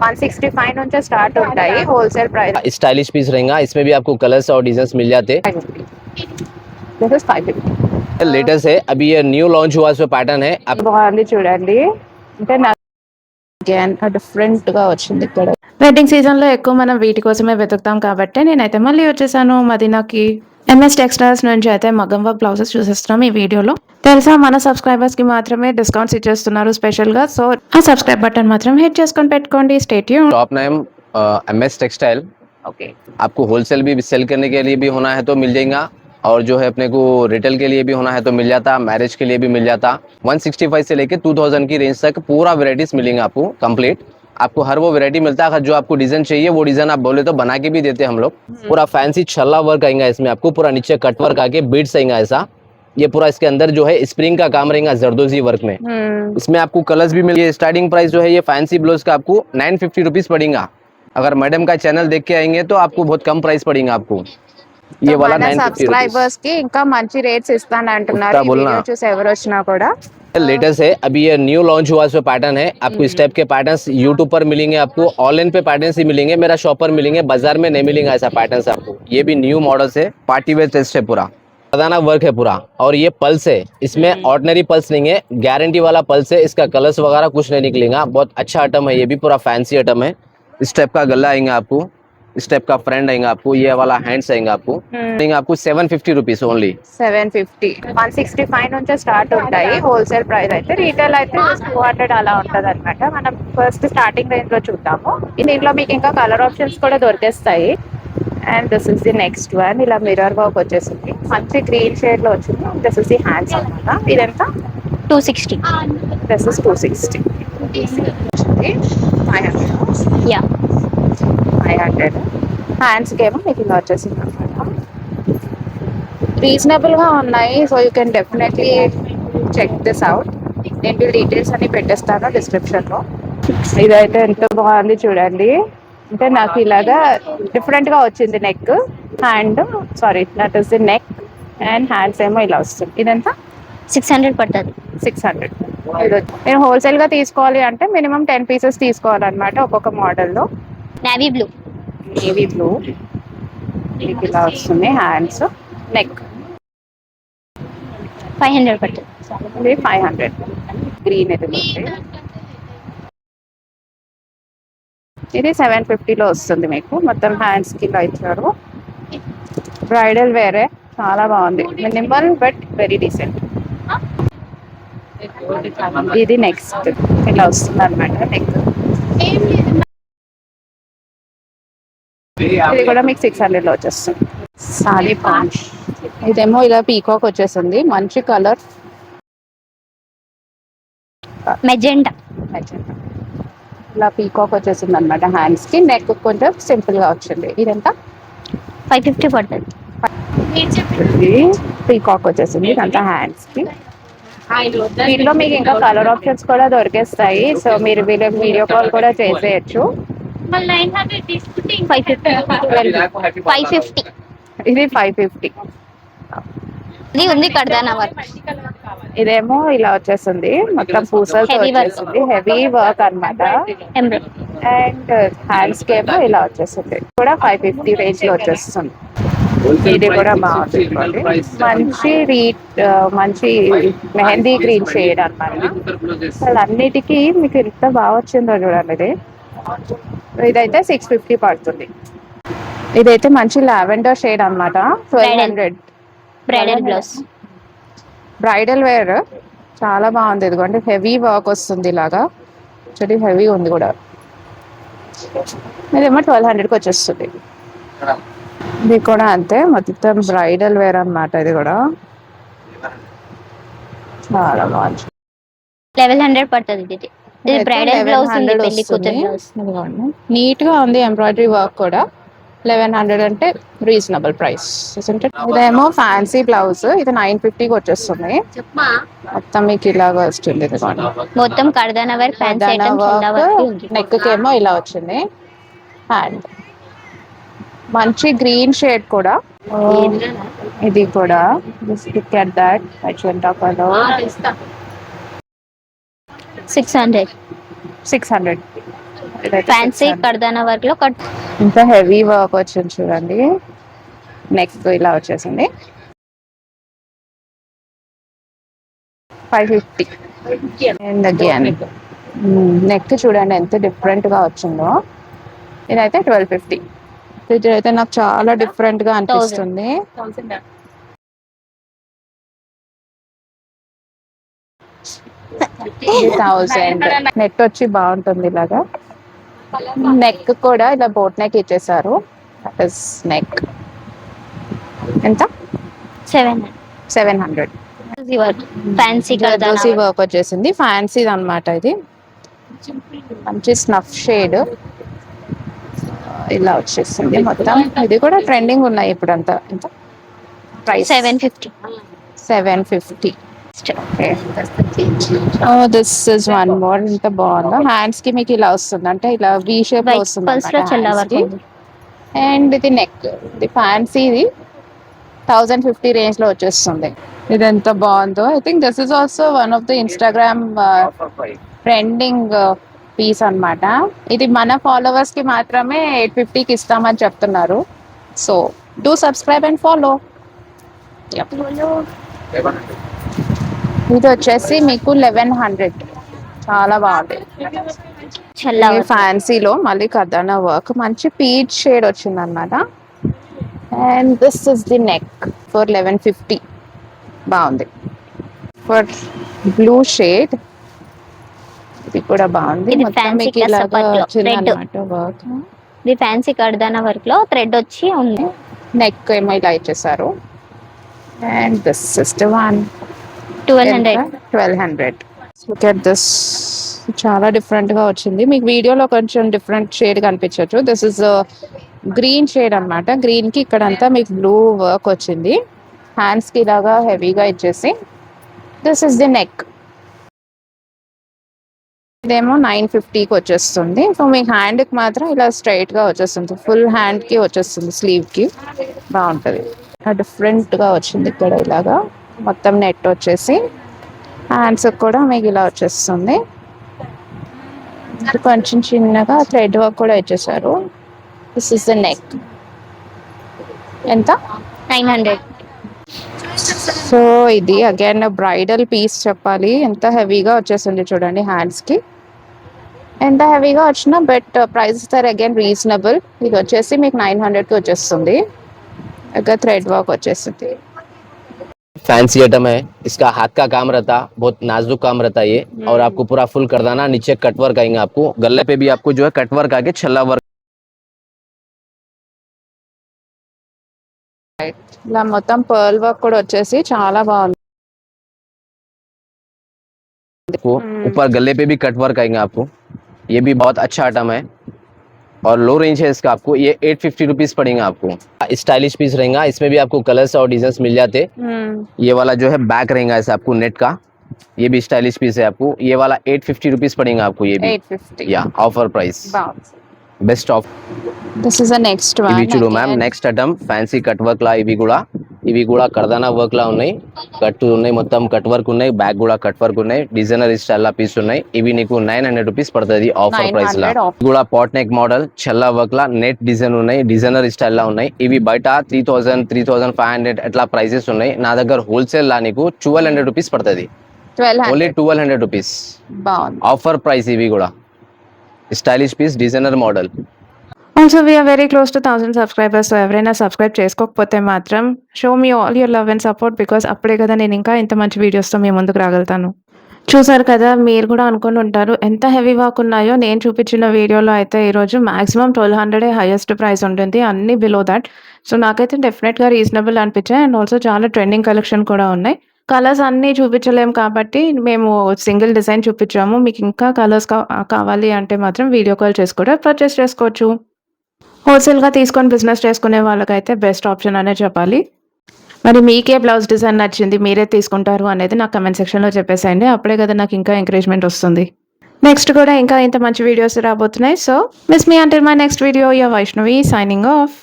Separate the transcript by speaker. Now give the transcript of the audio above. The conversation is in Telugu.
Speaker 1: 165 నుంచి స్టార్ట్ ఉంటాయి హోల్సేల్ ప్రైస్.
Speaker 2: स्टाइलिश पीस रहेगा, इसमें भी आपको कलर्स और डिजाइन मिल जाते।
Speaker 1: This is 550.
Speaker 2: लेटेस्ट है, अभी ये न्यू लॉन्च हुआ इसमें पैटर्न है।
Speaker 1: బాగుంది చూడండి, అంటే డిఫరెంట్ గా వచ్చింది ఇక్కడ. వెడ్డింగ్ సీజన్ లో ఎక్కువ మనం వీటి కోసమే వెతుకుతాం కాబట్టి నేనైతే మళ్ళీ వచ్చేసాను మదీనాకి. ఎంఎస్ టెక్స్టైల్స్ నుంచి అయితే మగ్గం వర్క్ బ్లౌజెస్ చూసేస్తున్నాం ఈ వీడియోలో. తెలుసా, మన సబ్స్క్రైబర్స్ కి మాత్రమే డిస్కౌంట్స్ ఇచ్చేస్తున్నారు స్పెషల్ గా. సో ఆ సబ్స్క్రైబ్ బటన్ మాత్రం హిట్ చేసుకొని పెట్టుకోండి. Stay tune.
Speaker 2: Top name MS textile.
Speaker 1: Okay,
Speaker 2: आपको होलसेल भी सेल करने के लिए भी होना है तो मिल जाएगा, और जो है अपने को रिटेल के लिए भी होना है तो मिल जाता, मैरिज के लिए भी मिल जाता। 165 से लेके 2000 की रेंज तक पूरा वेराइटीज मिलेंगे आपको कंप्लीट। आपको हर वो वेरायटी मिलता है, जो आपको डिजाइन चाहिए वो डिजाइन आप बोले तो बना के भी देते हैं हम लोग। पूरा फैंसी छल्ला वर्क आएगा इसमें, आपको पूरा नीचे कट वर्क आके बीड्स आएगा ऐसा। ये पूरा इसके अंदर जो है स्प्रिंग का काम रहेगा जरदोजी वर्क में। इसमें आपको कलर्स भी मिलेंगे। स्टार्टिंग प्राइस जो है ये फैंसी ब्लाउज का आपको 950 रुपीज पड़ेगा। अगर मैडम का चैनल देख के आएंगे तो आपको बहुत कम प्राइस पड़ेगा आपको। ये वाला 950
Speaker 1: సబ్స్క్రైబర్స్ కి ఇంకా మంచి రేట్స్ ఇస్తాను అంటున్నారు ఈ వీడియో చూసి ఎవరు వచ్చినా కూడా.
Speaker 2: लेटेस्ट है, अभी ये न्यू लॉन्च हुआ इसमें पैटर्न है। आपको इस टाइप के पैटर्न्स यूट्यूब पर मिलेंगे, आपको ऑनलाइन पे पैटर्न्स ही मिलेंगे, मेरा शॉप पर मिलेंगे, बाजार में नहीं मिलेंगे ऐसा पैटर्न्स आपको। ये भी न्यू मॉडल्स है, पार्टी वेयर टेस्ट है पूरा, खजाना वर्क है पूरा। और ये पल्स है, इसमें ऑर्डिनरी पल्स नहीं है, गारंटी वाला पल्स है। इसका कलर्स वगैरह कुछ नहीं निकलेगा, बहुत अच्छा आइटम है। ये भी पूरा फैंसी आइटम है। इस टाइप का गला आएगा आपको, इस टाइप का फ्रेंड आएगा आपको, ये वाला हैंड्स आएगा आपको। आपको 750 रुपीज ओनली।
Speaker 1: 750. 165 నుంచి స్టార్ట్ ఉంటాయి హోల్సేల్ ప్రైస్. అయితే రీటైల్ అయితే 200 అలా ఉంటది అనమాట. మనం ఫస్ట్ స్టార్టింగ్ రేంజ్ లో చూద్దాము. దీంట్లో మీకు ఇంకా కలర్ ఆప్షన్స్ కూడా దొరికేస్తాయి. And this is the next one. ఇలా మిర్రర్ వర్క్ వచ్చేసింది, మంచి గ్రీన్ షేడ్ లో వచ్చింది. దిస్ ఇస్ ది హ్యాండ్స్ అనమాట. ఇదంతా 260. This is 260. 500. యా 500. హ్యాండ్స్ కి ఏమో మీకు ఇలా వచ్చేసింది అనమాట. రీజనబుల్ గా ఉన్నాయి. So you can definitely check this out. నేను డీటెయిల్స్ అన్ని పెట్టేస్తాను డిస్క్రిప్షన్ లో. ఇదైతే ఎంత బాగుంది చూడండి, అంటే నాకు ఇలాగా డిఫరెంట్ గా వచ్చింది. Neck hand sorry that is the neck and hands ఏమో ఇలా వస్తుంది. ఇదంతా
Speaker 3: 600 పడుతుంది.
Speaker 1: 600. నేను హోల్సేల్ గా తీసుకోవాలి అంటే మినిమం 10 పీసెస్ తీసుకోవాలన్నమాట ఒక్కొక్క మోడల్లో.
Speaker 3: నేవీ బ్లూ
Speaker 1: మీకు ఇలా వస్తుంది. హ్యాండ్స్ నెక్
Speaker 3: 500 పడుతుంది.
Speaker 1: 500. గ్రీన్ ఇది 750లో వస్తుంది మీకు. మొత్తం హ్యాండ్స్ కి ఇలా ఇచ్చారు. బ్రైడల్ వేరే చాలా బాగుంది, మినిమల్ బట్ వెరీ డీసెంట్. ఇది నెక్స్ట్ ఇలా వస్తుంది అనమాట నెక్. ఇది కూడా మీకు 600లో వచ్చేస్తుంది. సారీ పాంచ్. ఇదేమో ఇలా పీకాక్ వచ్చేసింది, మంచి కలర్
Speaker 3: మెజెంటా.
Speaker 1: ఇలా పీకాక్ వచ్చేసింది అనమాట హ్యాండ్స్ కి. నెక్ కొంచెం సింపుల్ గా వచ్చింది. ఇదంతా
Speaker 3: 550 పడుతుంది.
Speaker 1: పీకాక్ వచ్చేసింది ఇదంతా హ్యాండ్స్ కి. దీంట్లో మీకు ఇంకా కలర్ ఆప్షన్స్ కూడా దొరికేస్తాయి. సో మీరు వీడియో కాల్ కూడా చేసేయచ్చు.
Speaker 3: 550.
Speaker 1: ఇది 550.
Speaker 3: ఇది ఉంది కర్దానా వర్క్.
Speaker 1: ఇదేమో ఇలా వచ్చేస్తుంది, మొత్తం పూసలతో వచ్చేసింది, హెవీ వర్క్ అన్నమాట. అండ్ హ్యాండ్స్ కి ఏమో ఇలా వచ్చేస్తుంది, కూడా 550 రేంజ్ లో వచ్చేస్తుంది. ఇది కూడా బాగుంది, మంచి మెహందీ గ్రీన్ షేడ్ అన్నమాట. అసలు అన్నిటికీ మీకు ఎంత బాగా వచ్చిందో చూడండి. ఇదైతే 650 పడుతుంది. ఇదైతే మంచి లావెండర్ షేడ్ అన్నమాట. 1200.
Speaker 3: బ్రైడల్ బ్లౌజ్,
Speaker 1: బ్రైడల్ వేర్ చాలా బాగుంది. ఇదిగోండి హెవీ వర్క్ వస్తుంది ఇలాగా, యాక్చువల్లీ హెవీ ఉంది కూడా. ఇదేమో 1200కి వచ్చేస్తుంది. ఇది కూడా అంతే, మొత్తం బ్రైడల్ వేర్ అన్నమాట. ఇది కూడా చాలా బాగుంది.
Speaker 3: 1100 పడుతుంది. ఇది బ్రైడల్ బ్లౌజ్ ఉంది, పెళ్లి కూతురు బ్లౌజ్.
Speaker 1: నీట్ గా ఉంది, ఎంబ్రాయిడరీ వర్క్ కూడా. 1100 అంటే రీజనబుల్ ప్రైస్. ఇదేమో ఫ్యాన్సీ బ్లౌజ్, ఇది 950కి వచ్చేస్తుంది. మొత్తం మీకు ఇలాగా వస్తుంది. ఇది
Speaker 3: మొత్తం కర్దానా work, fancy items
Speaker 1: work. Neck కేమో ఇలా వచ్చింది. హ్యాండ్ మంచి గ్రీన్ షేడ్ కూడా. ఇది కూడా
Speaker 3: 600.
Speaker 1: 600.
Speaker 3: ఫ్యాన్సీ కర్దానా వర్క్ లో కట్
Speaker 1: ఇంత హెవీ వర్క్ వచ్చింది చూడండి, నెక్ ఇలా వచ్చేసింది. 550. అండ్ అగైన్ నెక్ చూడండి ఎంత డిఫరెంట్ గా వచ్చిందో. ఇదైతే 1250. ఇదైతే నాకు చాలా డిఫరెంట్ గా అనిపిస్తుంది. 1000. నెట్ వచ్చి బాగుంటుంది ఇలాగా. నెక్ కూడా ఇలా బోట్ నెక్ ఇచ్చేసారు. That is neck. ఎంత? 700.
Speaker 3: వర్క్ ఫ్యాన్సీ కర్దానా
Speaker 1: జర్దోసి వర్క్ వచ్చేసింది, ఫ్యాన్సీ అన్నమాట. ఇది మంచి స్నఫ్ షేడ్ ఇలా వచ్చేసింది మొత్తం. ఇది కూడా ట్రెండింగ్ ఉన్నాయి ఇప్పుడు అంతా. ఎంత price?
Speaker 3: 750.
Speaker 1: 750. This is one more. ఇంత బాగుందో. హ్యాండ్స్ కి మీకు ఇలా వస్తుంది, అంటే ఇలా వి షేప్ లో వస్తుంది
Speaker 3: పల్స్ లో చెల్లా వర్క్ ఉంది.
Speaker 1: అండ్ ఇది నెక్, ఇది ఫ్యాన్సీ, ఇది 1050 రేంజ్ లో వచ్చేస్తుంది. ఇది ఎంత బాగుందో. I think this is also one of the Instagram trending piece అన్నమాట. ఇది మన ఫాలోవర్స్ కి మాత్రమే 850కి ఇస్తామని చెప్తున్నారు. So do subscribe and follow. ఇది వచ్చేసి మీకు 1100. చాలా బాగుంది.
Speaker 3: చెల్లా వర్క్
Speaker 1: ఫ్యాన్సీలో మళ్ళీ కర్దానా వర్క్, మంచి పీచ్ షేడ్ వచ్చింది అనమాట. And this is the neck for 1150. బాగుంది. ఫర్ బ్లూ షేడ్ ఇది కూడా బాగుంది.
Speaker 3: ఇది
Speaker 1: మొత్తం
Speaker 3: fancy
Speaker 1: మీకు
Speaker 3: plus
Speaker 1: ఇలాగా
Speaker 3: work లో
Speaker 1: వచ్చింది
Speaker 3: red.
Speaker 1: అనమాట వర్క్.
Speaker 3: ఇది ఫ్యాన్సీ కర్దానా వర్క్ లో థ్రెడ్ వచ్చి ఉంది.
Speaker 1: నెక్ ఏమో ఇలా ఇచ్చేసారు. And this is the one.
Speaker 3: 1200.
Speaker 1: 1200. Look at this. చాలా డిఫరెంట్ గా వచ్చింది. మీకు వీడియోలో కొంచెం డిఫరెంట్ షేడ్ కనిపించవచ్చు. దిస్ ఇస్ గ్రీన్ షేడ్ అన్నమాట. గ్రీన్ కి ఇక్కడంతా మీకు బ్లూ వర్క్ వచ్చింది. హ్యాండ్స్ కి ఇలాగా హెవీగా ఇచ్చేసి. This is the neck. ఇదేమో 950కి వచ్చేస్తుంది. సో మీ హ్యాండ్ కి మాత్రం ఇలా స్ట్రైట్ గా వచ్చేస్తుంది, ఫుల్ హ్యాండ్ కి వచ్చేస్తుంది, స్లీవ్ కి బాగుంటది. డిఫరెంట్ గా వచ్చింది ఇక్కడ ఇలాగా మొత్తం నెట్ వచ్చేసి. హ్యాండ్స్ కూడా మీకు ఇలా వచ్చేస్తుంది. కొంచెం చిన్నగా థ్రెడ్ వర్క్ కూడా ఇచ్చేసారు. This is the neck. ఎంత?
Speaker 3: 900.
Speaker 1: సో ఇది అగైన్ బ్రైడల్ పీస్ చెప్పాలి. ఎంత హెవీగా వచ్చేసింది చూడండి హ్యాండ్స్ కి. ఎంత హెవీగా వచ్చినా but price are again reasonable. ఇది వచ్చేసి మీకు 900కి వచ్చేస్తుంది. ఇంకా థ్రెడ్ వర్క్ వచ్చేస్తుంది.
Speaker 2: फैंसी आइटम है, इसका हाथ का काम रहता, बहुत नाजुक काम रहता है ये। और आपको पूरा फुल कर देना, नीचे कट वर्क आएंगे आपको, गले पे भी आपको जो है कट वर्क आके छल्ला वर्क
Speaker 1: ఇలా మొత్తం పర్ల్ వర్క్ కూడా వచ్చేసి చాలా బాగుంది.
Speaker 2: को ऊपर गले पे भी कट वर्क आएंगे आपको। ये भी बहुत अच्छा आइटम है और लो रेंज है इसका। आपको ये 850 रुपीज पड़ेगा आपको। स्टाइलिश पीस रहेगा, इसमें भी आपको कलर्स और डिजाइन मिल जाते। ये वाला जो है बैक रहेगा ऐसा आपको नेट का, ये भी स्टाइलिश पीस है आपको। ये वाला 850 रुपीज पड़ेगा आपको। ये भी
Speaker 1: 850.
Speaker 2: या offer price, best of.
Speaker 1: This is the next
Speaker 2: ఇవి చూడు
Speaker 1: one.
Speaker 2: Ma'am, next item fancy cut work లా. ఇవి కూడా కర్దానా వర్క్ లా ఉన్నాయి. కట్ ఉన్నాయి, మొత్తం కట్ వర్క్ ఉన్నాయి. బ్యాక్ కూడా కట్ వర్క్ ఉన్నాయి. డిజైనర్ స్టైల్ లా పీస్ ఉన్నాయి. ఇవి నీకు 900 రూపీస్ పడుతుంది ఆఫర్ ప్రైస్ లా.
Speaker 1: 900 off.
Speaker 2: కూడా పాట్ నెక్ మోడల్ చల్లా వర్క్ లా నెట్ డిజైన్ ఉన్నాయి, డిజైనర్ స్టైల్ లా ఉన్నాయి. ఇవి బయట 3000 3500 అట్లా ప్రైసెస్ ఉన్నాయి. నా దగ్గర హోల్సేల్ లా నీకు 1200 రూపీస్ పడుతుంది.
Speaker 1: 1200.
Speaker 2: ఓన్లీ 1200 రూపీస్
Speaker 1: బాగుంది.
Speaker 2: Offer price. ఇవి కూడా stylish piece, designer model.
Speaker 4: Also we are very close to 1000 subscribers. So ఎవరైనా సబ్స్క్రైబ్ చేసుకోకపోతే మాత్రం show me all your love and support, because అప్పుడే కదా నేను ఇంకా ఇంత మంచి వీడియోస్తో మీ ముందుకు రాగలుగుతాను. చూసారు కదా, మీరు కూడా అనుకుని ఉంటారు ఎంత హెవీ వర్క్ ఉన్నాయో. నేను చూపించిన వీడియోలో అయితే ఈరోజు మాక్సిమం 1200 హైయెస్ట్ ప్రైస్ ఉంటుంది, అన్ని బిలో దాట్. సో నాకైతే డెఫినెట్గా రీజనబుల్ అనిపించాయి. అండ్ ఆల్సో చాలా ట్రెండింగ్ కలెక్షన్ కూడా ఉన్నాయి. కలర్స్ అన్నీ చూపించలేము కాబట్టి మేము సింగిల్ డిజైన్ చూపించాము. మీకు ఇంకా కలర్స్ కావాలి అంటే మాత్రం వీడియో కాల్ చేసి కూడా పర్చేస్ చేసుకోవచ్చు. హోల్సేల్గా తీసుకొని బిజినెస్ చేసుకునే వాళ్ళకైతే బెస్ట్ ఆప్షన్ అనే చెప్పాలి. మరి మీకే బ్లౌజ్ డిజైన్ నచ్చింది, మీరే తీసుకుంటారు అనేది నాకు కమెంట్ సెక్షన్లో చెప్పేసేయండి. అప్పుడే కదా నాకు ఇంకా ఎంకరేజ్మెంట్ వస్తుంది. నెక్స్ట్ కూడా ఇంకా ఇంత మంచి వీడియోస్ రాబోతున్నాయి. So miss me until my next video. Your Vaishnavi signing off.